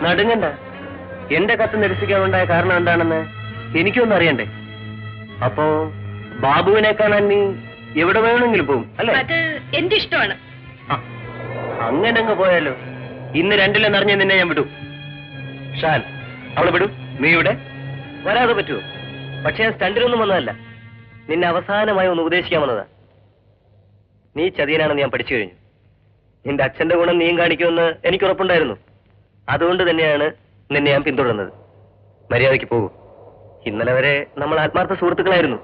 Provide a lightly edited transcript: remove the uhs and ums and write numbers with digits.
നടുങ്ങണ്ട. എന്റെ കത്ത് നിരസിക്കാനുണ്ടായ കാരണം എന്താണെന്ന് എനിക്കൊന്നും അറിയണ്ടേ? അപ്പോ ബാബുവിനെ കാണാൻ നീ എവിടെ വേണമെങ്കിലും പോവും അല്ലേ? അത് എന്റെ ഇഷ്ടമാണ്. അങ്ങനെ അങ്ങ് പോയാലോ? ഇന്ന് രണ്ടിലും നിറഞ്ഞ നിന്നെ ഞാൻ വിടൂ. ഷാൻ, അവളെ വിടൂ. നീ ഇവിടെ വരാതെ പറ്റുമോ? പക്ഷെ ഞാൻ സ്റ്റണ്ടിലൊന്നും വന്നതല്ല. നിന്നെ അവസാനമായി ഒന്ന് ഉപദേശിക്കാൻ വന്നതാ. നീ ചതിയനാണെന്ന് ഞാൻ പഠിച്ചു കഴിഞ്ഞു. നിന്റെ അച്ഛന്റെ ഗുണം നീയും കാണിക്കുമെന്ന് എനിക്ക് ഉറപ്പുണ്ടായിരുന്നു. അതുകൊണ്ട് തന്നെയാണ് നിന്നെ ഞാൻ പിന്തുടർന്നത്. മര്യാദയ്ക്ക് പോകൂ. ഇന്നലെ വരെ നമ്മൾ ആത്മാർത്ഥ സുഹൃത്തുക്കളായിരുന്നു.